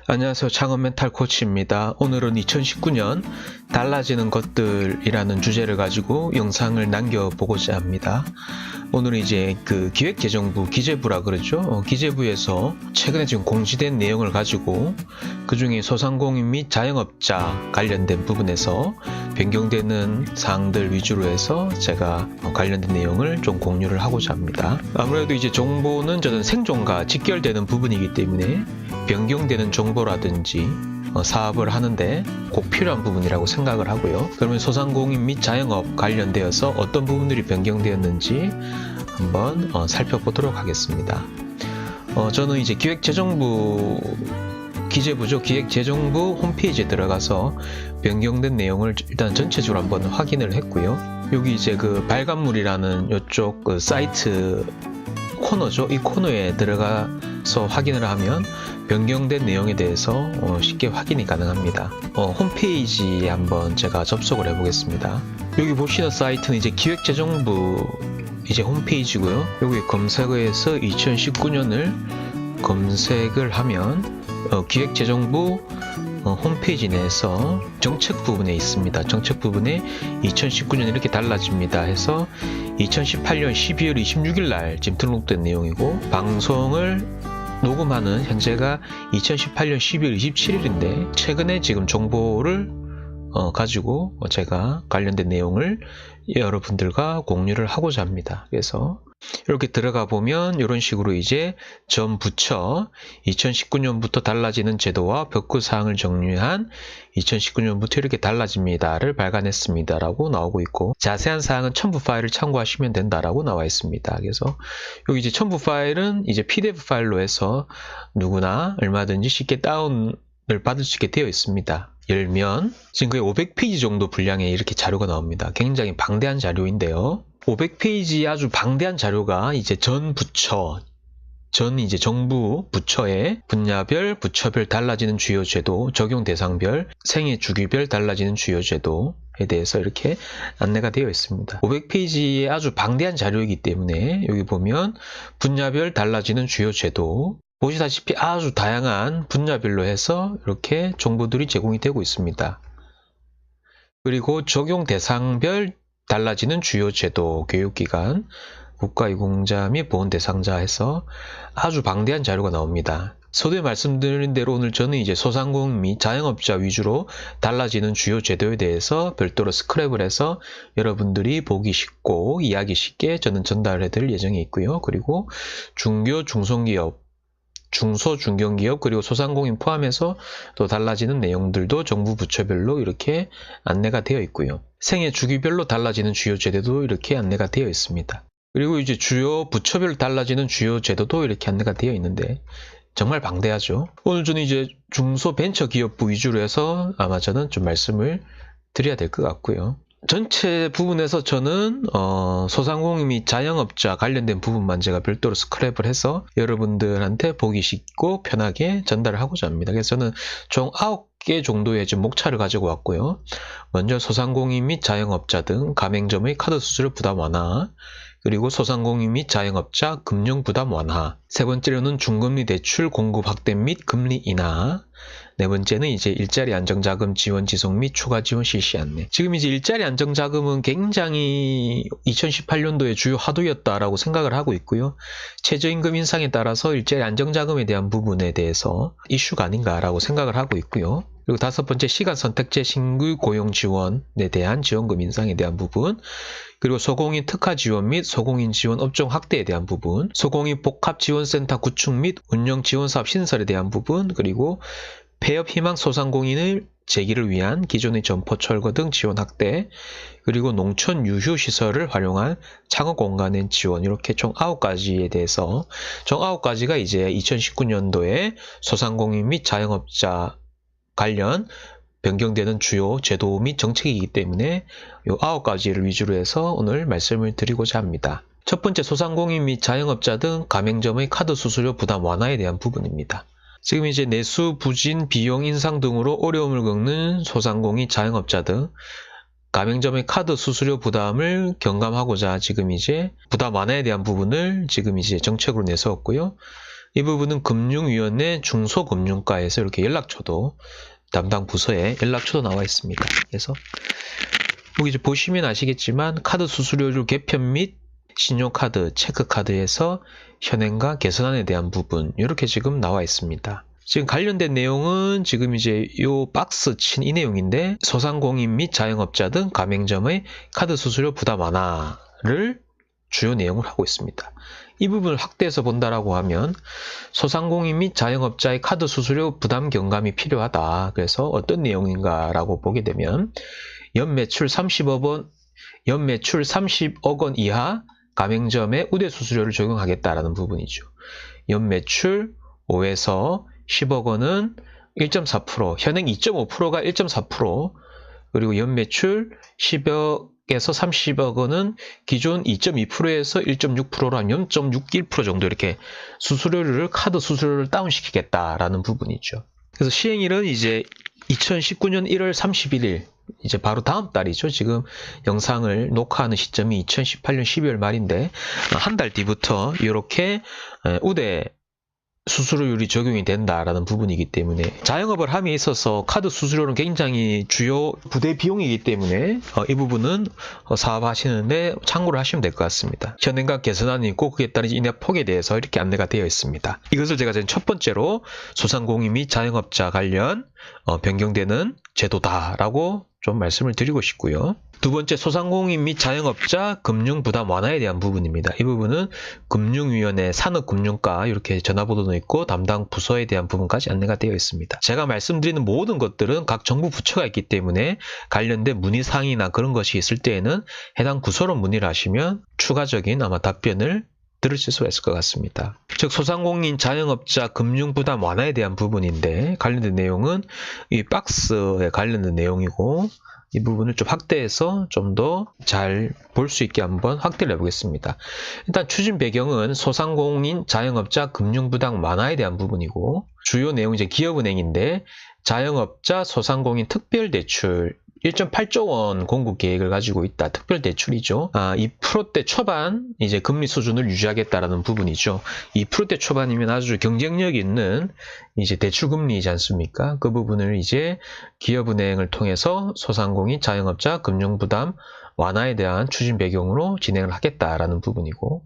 안녕하세요. 창업 멘탈 코치입니다. 오늘은 2019년 달라지는 것들이라는 주제를 가지고 영상을 남겨보고자 합니다. 오늘은 이제 그 기획재정부 기재부라 그러죠. 기재부에서 최근에 지금 공지된 내용을 가지고 그 중에 소상공인 및 자영업자 관련된 부분에서 변경되는 사항들 위주로 해서 제가 관련된 내용을 좀 공유를 하고자 합니다. 아무래도 이제 정보는 저는 생존과 직결되는 부분이기 때문에 변경되는 정보라든지 사업을 하는데 꼭 필요한 부분이라고 생각을 하고요. 그러면 소상공인 및 자영업 관련되어서 어떤 부분들이 변경되었는지 한번 살펴보도록 하겠습니다. 저는 이제 기획재정부 기재부죠. 기획재정부 홈페이지에 들어가서 변경된 내용을 일단 전체적으로 한번 확인을 했고요. 여기 이제 그 발간물이라는 이쪽 그 사이트 코너죠. 이 코너에 들어가서 확인을 하면 변경된 내용에 대해서 쉽게 확인이 가능합니다. 홈페이지에 한번 제가 접속을 해 보겠습니다. 여기 보시는 사이트는 이제 기획재정부 이제 홈페이지고요. 여기 검색어에서 2019년을 검색을 하면 기획재정부 홈페이지 내에서 정책 부분에 있습니다. 정책 부분에 2019년 이렇게 달라집니다 해서 2018년 12월 26일 날 지금 등록된 내용이고, 방송을 녹음하는 현재가 2018년 12월 27일인데 최근에 지금 정보를 가지고 제가 관련된 내용을 여러분들과 공유를 하고자 합니다. 그래서 이렇게 들어가 보면 이런 식으로 이제 전 부처 2019년부터 달라지는 제도와 벽구 사항을 정리한 2019년부터 이렇게 달라집니다를 발간했습니다 라고 나오고 있고, 자세한 사항은 첨부 파일을 참고하시면 된다라고 나와 있습니다. 그래서 여기 이제 첨부 파일은 이제 PDF 파일로 해서 누구나 얼마든지 쉽게 다운을 받을 수 있게 되어 있습니다. 열면 지금 거의 500페이지 정도 분량의 이렇게 자료가 나옵니다. 굉장히 방대한 자료인데요. 500페이지 아주 방대한 자료가 이제 전 부처, 전 이제 정부 부처의 분야별, 부처별 달라지는 주요 제도, 적용 대상별, 생애 주기별 달라지는 주요 제도에 대해서 이렇게 안내가 되어 있습니다. 500페이지의 아주 방대한 자료이기 때문에 여기 보면 분야별 달라지는 주요 제도, 보시다시피 아주 다양한 분야별로 해서 이렇게 정보들이 제공이 되고 있습니다. 그리고 적용 대상별 달라지는 주요 제도, 교육기관, 국가유공자 및 보건 대상자 해서 아주 방대한 자료가 나옵니다. 서두에 말씀드린 대로 오늘 저는 이제 소상공인 및 자영업자 위주로 달라지는 주요 제도에 대해서 별도로 스크랩을 해서 여러분들이 보기 쉽고 이해하기 쉽게 저는 전달해 드릴 예정이 있고요. 그리고 중교, 중소기업, 중소, 중견기업, 그리고 소상공인 포함해서 또 달라지는 내용들도 정부 부처별로 이렇게 안내가 되어 있고요. 생애 주기별로 달라지는 주요 제도도 이렇게 안내가 되어 있습니다. 그리고 이제 주요 부처별로 달라지는 주요 제도도 이렇게 안내가 되어 있는데 정말 방대하죠. 오늘 저는 이제 중소벤처기업부 위주로 해서 아마 저는 좀 말씀을 드려야 될 것 같고요. 전체 부분에서 저는 소상공인 및 자영업자 관련된 부분만 제가 별도로 스크랩을 해서 여러분들한테 보기 쉽고 편하게 전달을 하고자 합니다. 그래서 저는 총 9개 정도의 지금 목차를 가지고 왔고요. 먼저 소상공인 및 자영업자 등 가맹점의 카드 수수료 부담 완화, 그리고 소상공인 및 자영업자 금융 부담 완화, 세 번째로는 중금리 대출 공급 확대 및 금리 인하, 네 번째는 이제 일자리 안정자금 지원 지속 및 추가 지원 실시 안내. 지금 이제 일자리 안정자금은 굉장히 2018년도에 주요 화두였다라고 생각을 하고 있고요. 최저임금 인상에 따라서 일자리 안정자금에 대한 부분에 대해서 이슈가 아닌가라고 생각을 하고 있고요. 그리고 다섯 번째, 시간 선택제 신규 고용 지원에 대한 지원금 인상에 대한 부분, 그리고 소공인 특화 지원 및 소공인 지원 업종 확대에 대한 부분, 소공인 복합지원센터 구축 및 운영 지원사업 신설에 대한 부분, 그리고 폐업 희망 소상공인을 재기를 위한 기존의 점포 철거 등 지원 확대, 그리고 농촌 유휴 시설을 활용한 창업 공간의 지원, 이렇게 총 9가지에 대해서 총 9가지가 이제 2019년도에 소상공인 및 자영업자 관련 변경되는 주요 제도 및 정책이기 때문에 이 9가지를 위주로 해서 오늘 말씀을 드리고자 합니다. 첫 번째, 소상공인 및 자영업자 등 가맹점의 카드 수수료 부담 완화에 대한 부분입니다. 지금 이제 내수 부진 비용 인상 등으로 어려움을 겪는 소상공인 자영업자 등 가맹점의 카드 수수료 부담을 경감하고자 지금 이제 부담 완화에 대한 부분을 지금 이제 정책으로 내세웠고요. 이 부분은 금융위원회 중소금융과에서 이렇게 연락처도 담당 부서에 연락처도 나와 있습니다. 그래서 여기 이제 보시면 아시겠지만 카드 수수료율 개편 및 신용카드, 체크카드에서 현행과 개선안에 대한 부분 이렇게 지금 나와 있습니다. 지금 관련된 내용은 지금 이제 요 박스 친 이 내용인데 소상공인 및 자영업자 등 가맹점의 카드 수수료 부담 완화를 주요 내용을 하고 있습니다. 이 부분을 확대해서 본다라고 하면 소상공인 및 자영업자의 카드 수수료 부담 경감이 필요하다. 그래서 어떤 내용인가라고 보게 되면 연매출 30억 원 이하 가맹점에 우대 수수료를 적용하겠다라는 부분이죠. 연매출 5에서 10억 원은 1.4%, 현행 2.5%가 1.4%, 그리고 연매출 10억에서 30억 원은 기존 2.2%에서 1.6%로 한 0.61% 정도 이렇게 수수료를, 카드 수수료를 다운시키겠다라는 부분이죠. 그래서 시행일은 이제 2019년 1월 31일, 이제 바로 다음 달이죠. 지금 영상을 녹화하는 시점이 2018년 12월 말인데 한 달 뒤부터 이렇게 우대 수수료율이 적용이 된다라는 부분이기 때문에 자영업을 함에 있어서 카드 수수료는 굉장히 주요 부대 비용이기 때문에 이 부분은 사업하시는데 참고를 하시면 될 것 같습니다. 현행과 개선안이 있고 그에 따른 인하 폭에 대해서 이렇게 안내가 되어 있습니다. 이것을 제가 지금 첫 번째로 소상공인 및 자영업자 관련 변경되는 제도다라고 좀 말씀을 드리고 싶고요. 두 번째, 소상공인 및 자영업자 금융부담 완화에 대한 부분입니다. 이 부분은 금융위원회, 산업금융과 이렇게 전화번호도 있고 담당 부서에 대한 부분까지 안내가 되어 있습니다. 제가 말씀드리는 모든 것들은 각 정부 부처가 있기 때문에 관련된 문의사항이나 그런 것이 있을 때에는 해당 부서로 문의를 하시면 추가적인 아마 답변을 들으실 수가 있을 것 같습니다. 즉 소상공인 자영업자 금융부담 완화에 대한 부분인데 관련된 내용은 이 박스에 관련된 내용이고 이 부분을 좀 확대해서 좀 더 잘 볼 수 있게 한번 확대를 해보겠습니다. 일단 추진 배경은 소상공인 자영업자 금융부담 완화에 대한 부분이고 주요 내용 이제 기업은행인데 자영업자 소상공인 특별대출 1.8조 원 공급 계획을 가지고 있다. 특별 대출이죠. 2%대 초반 이제 금리 수준을 유지하겠다라는 부분이죠. 2%대 초반이면 아주 경쟁력 있는 이제 대출 금리이지 않습니까? 그 부분을 이제 기업은행을 통해서 소상공인 자영업자 금융 부담 완화에 대한 추진 배경으로 진행을 하겠다라는 부분이고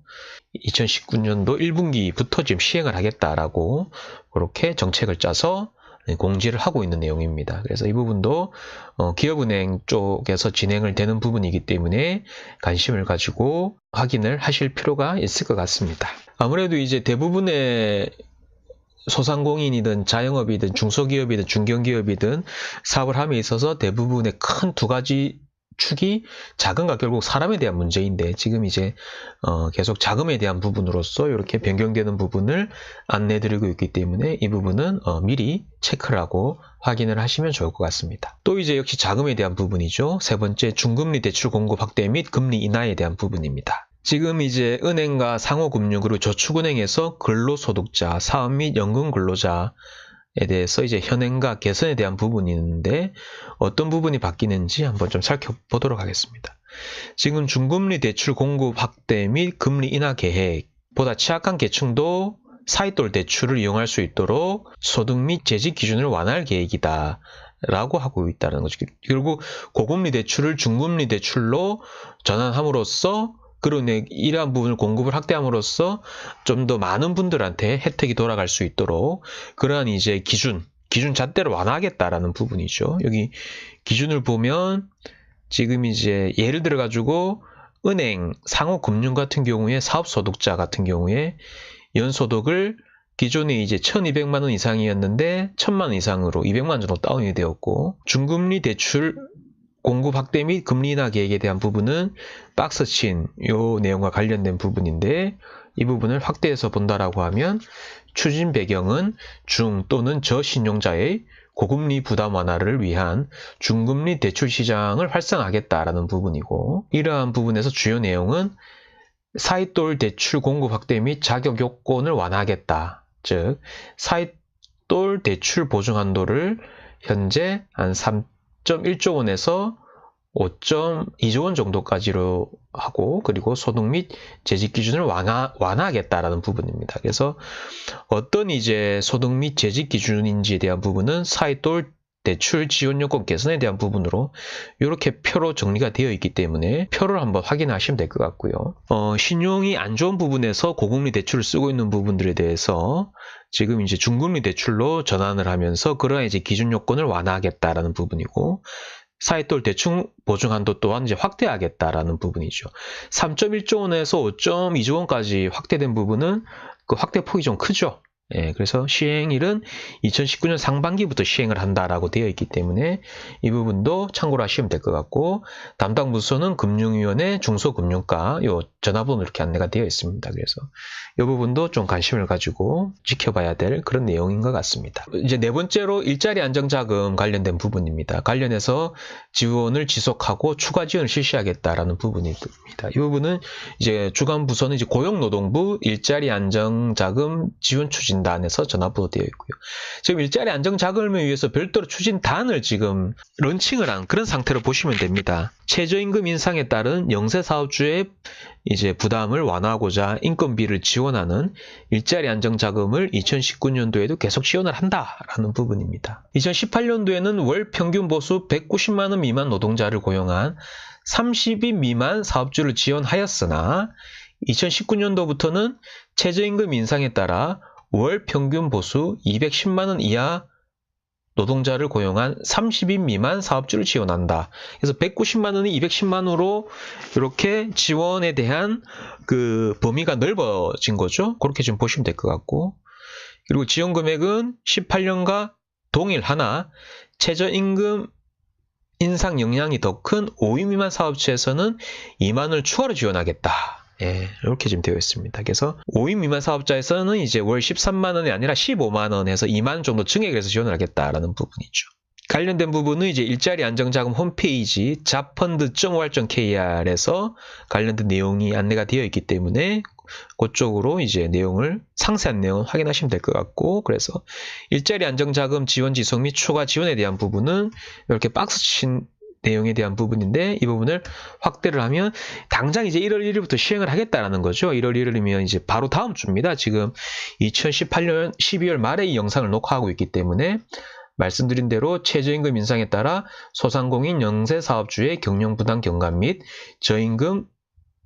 2019년도 1분기부터 지금 시행을 하겠다라고 그렇게 정책을 짜서 공지를 하고 있는 내용입니다. 그래서 이 부분도 기업은행 쪽에서 진행을 되는 부분이기 때문에 관심을 가지고 확인을 하실 필요가 있을 것 같습니다. 아무래도 이제 대부분의 소상공인이든 자영업이든 중소기업이든 중견기업이든 사업을 함에 있어서 대부분의 큰 두 가지 축이 자금과 결국 사람에 대한 문제인데 지금 이제 계속 자금에 대한 부분으로서 이렇게 변경되는 부분을 안내드리고 있기 때문에 이 부분은 미리 체크를 하고 확인을 하시면 좋을 것 같습니다. 또 이제 역시 자금에 대한 부분이죠. 세 번째, 중금리 대출 공급 확대 및 금리 인하에 대한 부분입니다. 지금 이제 은행과 상호금융 그리고 저축은행에서 근로소득자, 사업 및 연금 근로자 에 대해서 이제 현행과 개선에 대한 부분이 있는데 어떤 부분이 바뀌는지 한번 좀 살펴보도록 하겠습니다. 지금 중금리 대출 공급 확대 및 금리 인하 계획보다 취약한 계층도 사이돌 대출을 이용할 수 있도록 소득 및 재직 기준을 완화할 계획이다 라고 하고 있다는 거죠. 결국 고금리 대출을 중금리 대출로 전환함으로써 그런 이러한 부분을 공급을 확대함으로써 좀 더 많은 분들한테 혜택이 돌아갈 수 있도록 그러한 이제 기준 잣대를 완화하겠다라는 부분이죠. 여기 기준을 보면 지금 이제 예를 들어 가지고 은행, 상호금융 같은 경우에 사업소득자 같은 경우에 연소득을 기존에 이제 1,200만 원 이상이었는데 1,000만 원 이상으로 200만 원 정도 다운이 되었고 중금리 대출 공급 확대 및 금리 인하 계획에 대한 부분은 박스친 요 내용과 관련된 부분인데 이 부분을 확대해서 본다라고 하면 추진 배경은 중 또는 저신용자의 고금리 부담 완화를 위한 중금리 대출 시장을 활성화하겠다라는 부분이고 이러한 부분에서 주요 내용은 사이돌 대출 공급 확대 및 자격 요건을 완화하겠다. 즉 사이돌 대출 보증 한도를 현재 한 3.1조 원에서 5.2조 원 정도까지로 하고, 그리고 소득 및 재직 기준을 완화하겠다라는 부분입니다. 그래서 어떤 이제 소득 및 재직 기준인지에 대한 부분은 사회돌 대출 지원 요건 개선에 대한 부분으로 이렇게 표로 정리가 되어 있기 때문에 표를 한번 확인하시면 될 것 같고요. 신용이 안 좋은 부분에서 고금리 대출을 쓰고 있는 부분들에 대해서 지금 이제 중금리 대출로 전환을 하면서 그러한 이제 기준 요건을 완화하겠다라는 부분이고, 사회돌 대출 보증 한도 또한 이제 확대하겠다라는 부분이죠. 3.1조 원에서 5.2조 원까지 확대된 부분은 그 확대 폭이 좀 크죠. 예, 그래서 시행일은 2019년 상반기부터 시행을 한다라고 되어 있기 때문에 이 부분도 참고로 하시면 될 것 같고, 담당 부서는 금융위원회 중소금융과 요 전화번호 이렇게 안내가 되어 있습니다. 그래서 이 부분도 좀 관심을 가지고 지켜봐야 될 그런 내용인 것 같습니다. 이제 네 번째로 일자리 안정자금 관련된 부분입니다. 관련해서 지원을 지속하고 추가 지원을 실시하겠다라는 부분입니다. 이 부분은 이제 주관 부서는 이제 고용노동부 일자리 안정자금 지원 추진단에서 전화번호 되어 있고요. 지금 일자리 안정자금을 위해서 별도로 추진단을 지금 런칭을 한 그런 상태로 보시면 됩니다. 최저임금 인상에 따른 영세 사업주의 이제 부담을 완화하고자 인건비를 지원하는 일자리 안정자금을 2019년도에도 계속 지원을 한다라는 부분입니다. 2018년도에는 월 평균 보수 190만 원 미만 노동자를 고용한 30인 미만 사업주를 지원하였으나 2019년도부터는 최저임금 인상에 따라 월 평균 보수 210만 원 이하 노동자를 고용한 30인 미만 사업주를 지원한다. 그래서 190만 원이 210만 원으로 이렇게 지원에 대한 그 범위가 넓어진 거죠. 그렇게 좀 보시면 될 것 같고, 그리고 지원 금액은 18년과 동일하나 최저임금 인상 영향이 더 큰 5인 미만 사업체에서는 2만 원을 추가로 지원하겠다. 예, 이렇게 지금 되어 있습니다. 그래서 5인 미만 사업자에서는 이제 월 13만 원이 아니라 15만 원에서 2만 원 정도 증액을 해서 지원을 하겠다라는 부분이죠. 관련된 부분은 이제 일자리 안정자금 홈페이지 잡펀드.or.kr에서 관련된 내용이 안내가 되어 있기 때문에 그쪽으로 이제 내용을, 상세한 내용을 확인하시면 될 것 같고, 그래서 일자리 안정자금 지원 지속 및 추가 지원에 대한 부분은 이렇게 박스 친 내용에 대한 부분인데, 이 부분을 확대를 하면 당장 이제 1월 1일부터 시행을 하겠다라는 거죠. 1월 1일이면 이제 바로 다음 주입니다. 지금 2018년 12월 말에 이 영상을 녹화하고 있기 때문에 말씀드린 대로 최저임금 인상에 따라 소상공인 영세사업주의 경영부담 경감 및 저임금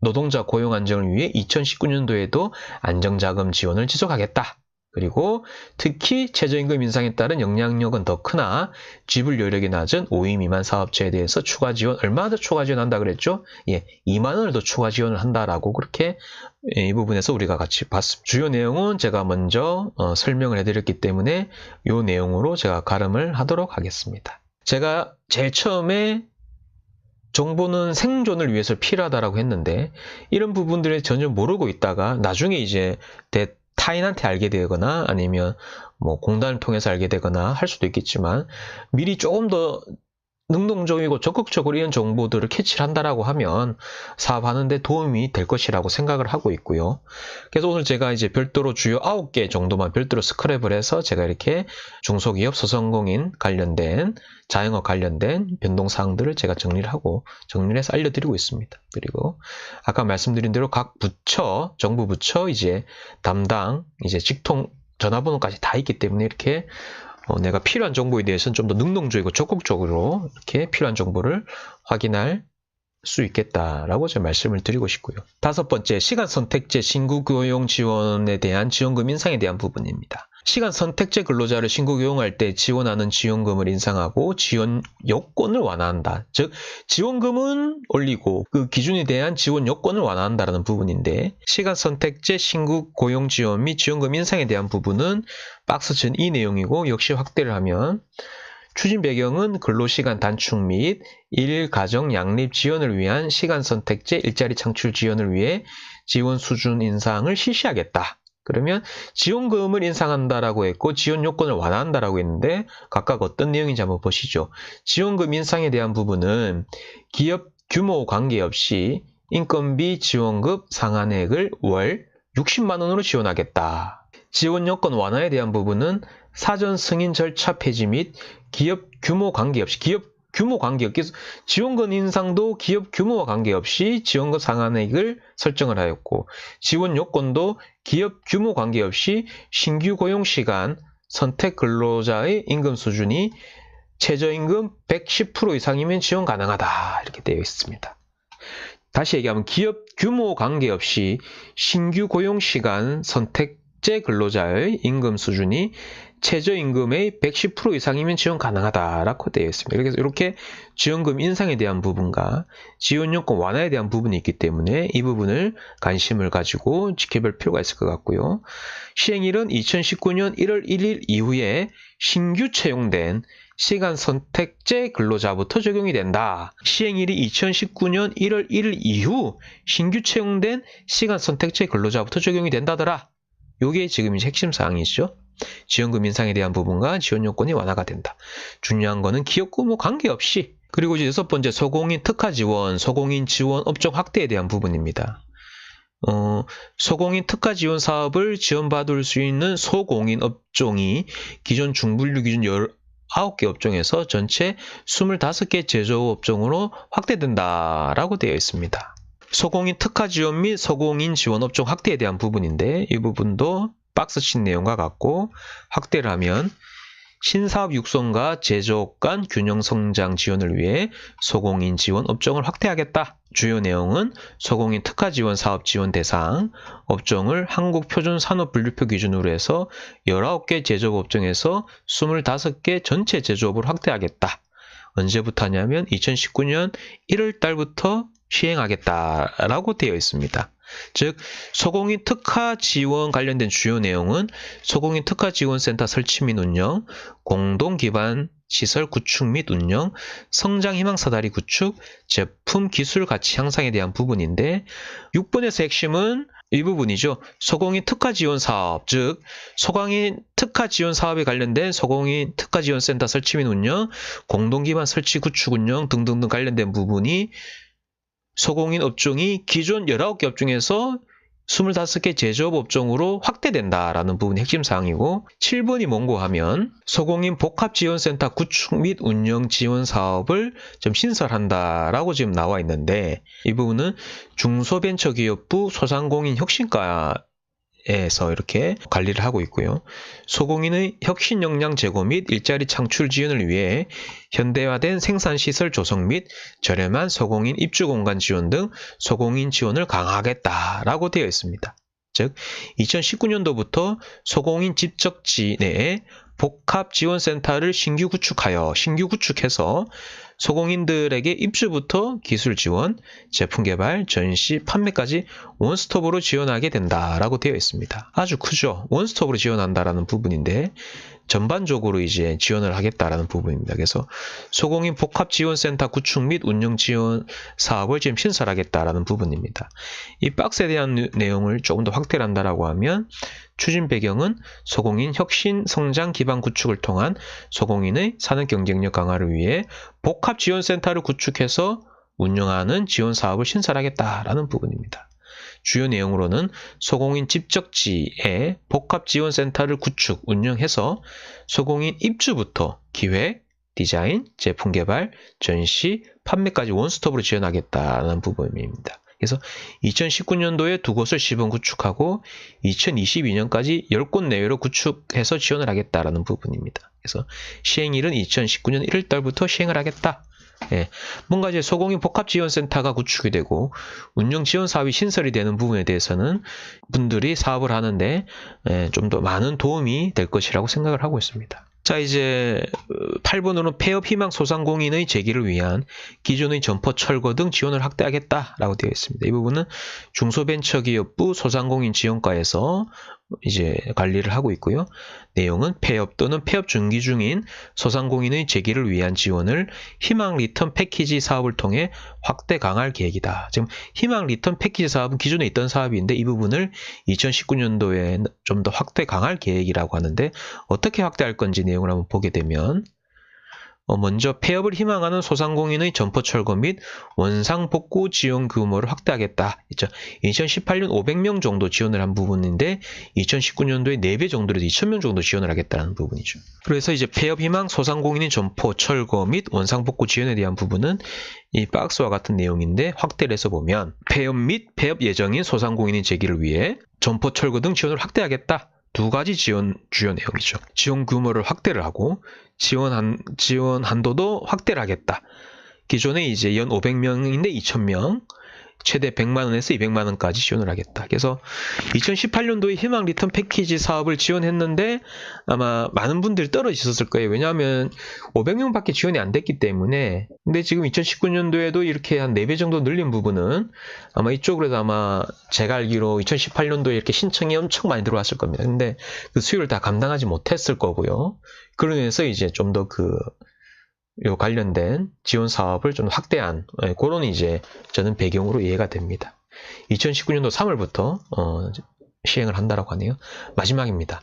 노동자 고용 안정을 위해 2019년도에도 안정자금 지원을 지속하겠다. 그리고 특히 최저임금 인상에 따른 영향력은 더 크나 지불 여력이 낮은 5인 미만 사업체에 대해서 추가 지원, 얼마나 더 추가 지원한다 그랬죠? 예, 2만 원을 더 추가 지원을 한다라고 그렇게 이 부분에서 우리가 같이 봤습니다. 주요 내용은 제가 먼저 설명을 해드렸기 때문에 이 내용으로 제가 가름을 하도록 하겠습니다. 제가 제일 처음에 정보는 생존을 위해서 필요하다라고 했는데, 이런 부분들을 전혀 모르고 있다가 나중에 이제 타인한테 알게 되거나 아니면 뭐 공단을 통해서 알게 되거나 할 수도 있겠지만, 미리 조금 더 능동적이고 적극적으로 이런 정보들을 캐치를 한다라고 하면 사업하는 데 도움이 될 것이라고 생각을 하고 있고요. 그래서 오늘 제가 이제 별도로 주요 9개 정도만 별도로 스크랩을 해서 제가 이렇게 중소기업 소상공인 관련된, 자영업 관련된 변동사항들을 제가 정리를 해서 알려드리고 있습니다. 그리고 아까 말씀드린 대로 각 부처, 정부 부처 이제 담당 이제 직통 전화번호까지 다 있기 때문에 이렇게 내가 필요한 정보에 대해서는 좀 더 능동적이고 적극적으로 이렇게 필요한 정보를 확인할 수 있겠다라고 제가 말씀을 드리고 싶고요. 다섯 번째, 시간 선택제 신규 고용 지원에 대한 지원금 인상에 대한 부분입니다. 시간 선택제 근로자를 신규 고용할 때 지원하는 지원금을 인상하고 지원 요건을 완화한다. 즉, 지원금은 올리고 그 기준에 대한 지원 요건을 완화한다라는 부분인데, 시간 선택제 신규 고용 지원 및 지원금 인상에 대한 부분은 박스 전 이 내용이고, 역시 확대를 하면 추진 배경은 근로시간 단축 및 일가정 양립 지원을 위한 시간 선택제 일자리 창출 지원을 위해 지원 수준 인상을 실시하겠다. 그러면 지원금을 인상한다라고 했고 지원 요건을 완화한다라고 했는데 각각 어떤 내용인지 한번 보시죠. 지원금 인상에 대한 부분은 기업 규모 관계없이 인건비 지원급 상한액을 월 60만 원으로 지원하겠다. 지원 요건 완화에 대한 부분은 사전 승인 절차 폐지 및 기업 규모 관계없이 기업 규모 관계없이 지원금 인상도 기업 규모와 관계없이 지원금 상한액을 설정을 하였고 지원 요건도 기업 규모 관계없이 신규 고용 시간 선택 근로자의 임금 수준이 최저임금 110% 이상이면 지원 가능하다 이렇게 되어 있습니다. 다시 얘기하면 기업 규모 관계없이 신규 고용 시간 선택제 근로자의 임금 수준이 최저임금의 110% 이상이면 지원 가능하다라고 되어 있습니다. 그래서 이렇게 지원금 인상에 대한 부분과 지원요건 완화에 대한 부분이 있기 때문에 이 부분을 관심을 가지고 지켜볼 필요가 있을 것 같고요. 시행일은 2019년 1월 1일 이후에 신규 채용된 시간 선택제 근로자부터 적용이 된다. 시행일이 2019년 1월 1일 이후 신규 채용된 시간 선택제 근로자부터 적용이 된다더라. 이게 지금 이제 핵심 사항이죠. 지원금 인상에 대한 부분과 지원 요건이 완화가 된다. 중요한 거는 기업 규모 관계없이. 그리고 이제 6번째 소공인 특화 지원, 소공인 지원 업종 확대에 대한 부분입니다. 소공인 특화 지원 사업을 지원받을 수 있는 소공인 업종이 기존 중분류 기준 19개 업종에서 전체 25개 제조업 업종으로 확대된다라고 되어 있습니다. 소공인 특화 지원 및 소공인 지원 업종 확대에 대한 부분인데 이 부분도 박스친 내용과 같고 확대를 하면 신사업 육성과 제조업 간 균형 성장 지원을 위해 소공인 지원 업종을 확대하겠다. 주요 내용은 소공인 특화 지원 사업 지원 대상 업종을 한국 표준 산업 분류표 기준으로 해서 19개 제조업 업종에서 25개 전체 제조업을 확대하겠다. 언제부터 하냐면 2019년 1월 달부터 시행하겠다라고 되어 있습니다. 즉 소공인 특화 지원 관련된 주요 내용은 소공인 특화 지원센터 설치 및 운영, 공동 기반 시설 구축 및 운영, 성장 희망 사다리 구축, 제품 기술 가치 향상에 대한 부분인데 6번에서 핵심은 이 부분이죠. 소공인 특화 지원 사업, 즉 소공인 특화 지원 사업에 관련된 소공인 특화 지원센터 설치 및 운영, 공동 기반 설치 구축 운영 등등등 관련된 부분이 소공인 업종이 기존 19개 업종에서 25개 제조업 업종으로 확대된다라는 부분이 핵심 사항이고 7번이 뭔고 하면 소공인 복합지원센터 구축 및 운영 지원 사업을 좀 신설한다라고 지금 나와 있는데 이 부분은 중소벤처기업부 소상공인 혁신과 에서 이렇게 관리를 하고 있고요. 소공인의 혁신 역량 제고 및 일자리 창출 지원을 위해 현대화된 생산시설 조성 및 저렴한 소공인 입주 공간 지원 등 소공인 지원을 강화하겠다라고 되어 있습니다. 즉 2019년도부터 소공인 집적지 내에 복합지원센터를 신규 구축해서 소공인들에게 입주부터 기술 지원, 제품 개발, 전시, 판매까지 원스톱으로 지원하게 된다라고 되어 있습니다. 아주 크죠? 원스톱으로 지원한다라는 부분인데 전반적으로 이제 지원을 하겠다라는 부분입니다. 그래서 소공인 복합지원센터 구축 및 운영 지원 사업을 지금 신설하겠다라는 부분입니다. 이 박스에 대한 내용을 조금 더 확대를 한다라고 하면 추진 배경은 소공인 혁신 성장 기반 구축을 통한 소공인의 산업 경쟁력 강화를 위해 복합지원센터를 구축해서 운영하는 지원 사업을 신설하겠다라는 부분입니다. 주요 내용으로는 소공인 집적지에 복합지원센터를 구축, 운영해서 소공인 입주부터 기획, 디자인, 제품 개발, 전시, 판매까지 원스톱으로 지원하겠다는 부분입니다. 그래서 2019년도에 2곳을 시범 구축하고 2022년까지 10곳 내외로 구축해서 지원을 하겠다라는 부분입니다. 그래서 시행일은 2019년 1월 달부터 시행을 하겠다. 예, 뭔가 이제 소공인 복합지원센터가 구축이 되고 운영 지원 사업이 신설이 되는 부분에 대해서는 분들이 사업을 하는데 좀 더 많은 도움이 될 것이라고 생각을 하고 있습니다. 자, 이제 8번으로는 폐업 희망 소상공인의 재기를 위한 기존의 점포 철거 등 지원을 확대하겠다라고 되어 있습니다. 이 부분은 중소벤처기업부 소상공인 지원과에서 이제 관리를 하고 있고요. 내용은 폐업 또는 폐업 준비 중인 소상공인의 재기를 위한 지원을 희망 리턴 패키지 사업을 통해 확대 강화할 계획이다. 지금 희망 리턴 패키지 사업은 기존에 있던 사업인데 이 부분을 2019년도에 좀 더 확대 강화할 계획이라고 하는데 어떻게 확대할 건지 내용을 한번 보게 되면 먼저 폐업을 희망하는 소상공인의 점포 철거 및 원상 복구 지원 규모를 확대하겠다. 2018년 500명 정도 지원을 한 부분인데 2019년도에 4배 정도로 2,000명 정도 지원을 하겠다는 부분이죠. 그래서 이제 폐업 희망 소상공인인 점포 철거 및 원상 복구 지원에 대한 부분은 이 박스와 같은 내용인데 확대를 해서 보면 폐업 및 폐업 예정인 소상공인인 재기를 위해 점포 철거 등 지원을 확대하겠다. 두 가지 지원 주요 내용이죠. 지원 규모를 확대를 하고 지원 한도도 확대를 하겠다. 기존에 이제 연 500명인데 2,000명, 최대 100만 원에서 200만 원까지 지원을 하겠다. 그래서 2018년도에 희망 리턴 패키지 사업을 지원했는데 아마 많은 분들이 떨어지셨을 거예요. 왜냐하면 500명밖에 지원이 안 됐기 때문에. 근데 지금 2019년도에도 이렇게 한 4배 정도 늘린 부분은 아마 이쪽으로도 아마 제가 알기로 2018년도에 이렇게 신청이 엄청 많이 들어왔을 겁니다. 근데 그 수요를 다 감당하지 못했을 거고요. 그러면서 이제 좀 더 요 관련된 지원 사업을 좀 확대한 그런 이제 저는 배경으로 이해가 됩니다. 2019년도 3월부터 시행을 한다라고 하네요. 마지막입니다.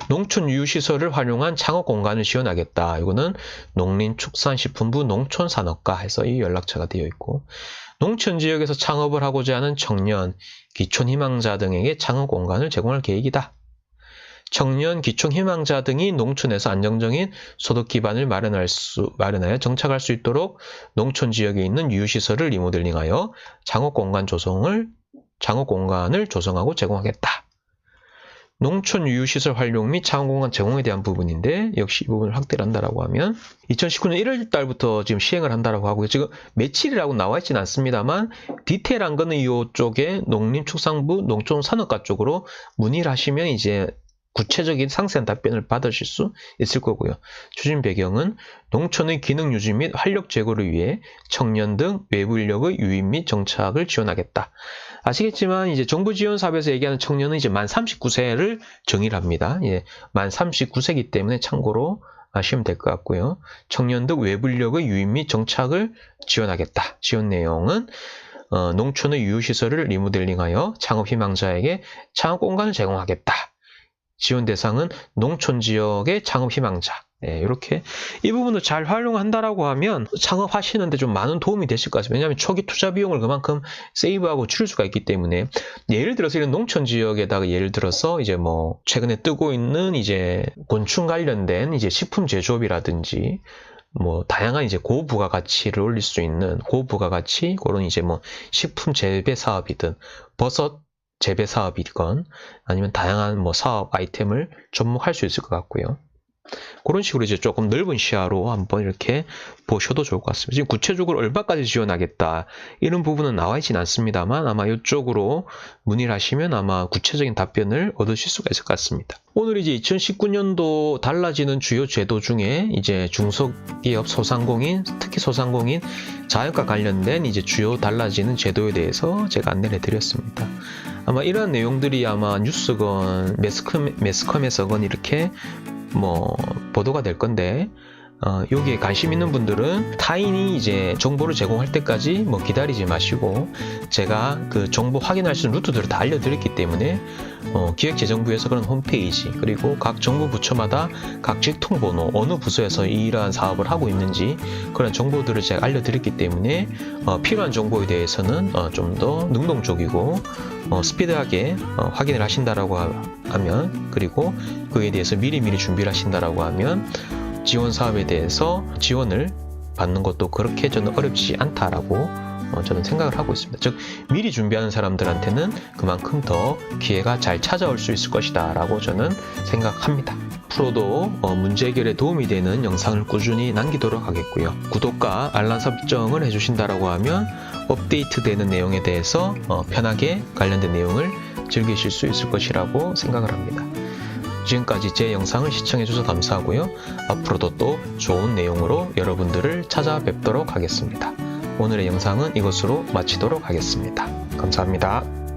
농촌 유휴시설을 활용한 창업 공간을 지원하겠다. 이거는 농林축산식품부 농촌산업과 해서 이 연락처가 되어 있고 농촌 지역에서 창업을 하고자 하는 청년, 기촌희망자 등에게 창업 공간을 제공할 계획이다. 청년, 기촌 희망자 등이 농촌에서 안정적인 소득 기반을 마련하여 정착할 수 있도록 농촌 지역에 있는 유휴시설을 리모델링하여 창업 공간을 조성하고 제공하겠다. 농촌 유휴시설 활용 및 창업 공간 제공에 대한 부분인데 역시 이 부분을 확대를 한다라고 하면 2019년 1월 달부터 지금 시행을 한다라고 하고요. 지금 며칠이라고 나와 있지는 않습니다만 디테일한 거는 이쪽에 농림축산부 농촌산업과 쪽으로 문의를 하시면 이제 구체적인 상세한 답변을 받으실 수 있을 거고요. 추진 배경은 농촌의 기능 유지 및 활력 제고를 위해 청년 등 외부 인력의 유입 및 정착을 지원하겠다. 아시겠지만 이제 정부 지원 사업에서 얘기하는 청년은 이제 만 39세를 정의를 합니다. 예, 만 39세이기 때문에 참고로 아시면 될 것 같고요. 청년 등 외부 인력의 유입 및 정착을 지원하겠다. 지원 내용은 농촌의 유휴시설을 리모델링하여 창업 희망자에게 창업 공간을 제공하겠다. 지원 대상은 농촌 지역의 창업 희망자. 이렇게 이 부분을 잘 활용한다라고 하면 창업하시는데 좀 많은 도움이 되실 것 같습니다. 왜냐하면 초기 투자 비용을 그만큼 세이브하고 줄일 수가 있기 때문에 예를 들어서 이런 농촌 지역에다가 예를 들어서 이제 뭐 최근에 뜨고 있는 이제 곤충 관련된 이제 식품 제조업이라든지 뭐 다양한 이제 고부가가치를 올릴 수 있는 고부가가치 그런 이제 뭐 식품 재배 사업이든 버섯 재배 사업이건 아니면 다양한 뭐 사업 아이템을 접목할 수 있을 것 같고요. 그런 식으로 이제 조금 넓은 시야로 한번 이렇게 보셔도 좋을 것 같습니다. 지금 구체적으로 얼마까지 지원하겠다 이런 부분은 나와 있진 않습니다만 아마 이쪽으로 문의를 하시면 아마 구체적인 답변을 얻으실 수가 있을 것 같습니다. 오늘 이제 2019년도 달라지는 주요 제도 중에 이제 중소기업 소상공인, 특히 소상공인 자영과 관련된 이제 주요 달라지는 제도에 대해서 제가 안내를 해드렸습니다. 아마 이러한 내용들이 아마 뉴스건 매스컴에서건 이렇게 뭐 보도가 될 건데 여기에 관심 있는 분들은 타인이 이제 정보를 제공할 때까지 뭐 기다리지 마시고 제가 그 정보 확인할 수 있는 루트들을 다 알려드렸기 때문에 기획재정부에서 그런 홈페이지 그리고 각 정부 부처마다 각 직통번호 어느 부서에서 이러한 사업을 하고 있는지 그런 정보들을 제가 알려드렸기 때문에 필요한 정보에 대해서는 좀 더 능동적이고 스피드하게 확인을 하신다라고 하면 그리고 그에 대해서 미리미리 준비를 하신다라고 하면 지원 사업에 대해서 지원을 받는 것도 그렇게 저는 어렵지 않다라고 저는 생각을 하고 있습니다. 즉 미리 준비하는 사람들한테는 그만큼 더 기회가 잘 찾아올 수 있을 것이다 라고 저는 생각합니다. 앞으로도 문제 해결에 도움이 되는 영상을 꾸준히 남기도록 하겠고요. 구독과 알람 설정을 해주신다라고 하면 업데이트되는 내용에 대해서 편하게 관련된 내용을 즐기실 수 있을 것이라고 생각을 합니다. 지금까지 제 영상을 시청해주셔서 감사하고요. 앞으로도 또 좋은 내용으로 여러분들을 찾아뵙도록 하겠습니다. 오늘의 영상은 이것으로 마치도록 하겠습니다. 감사합니다.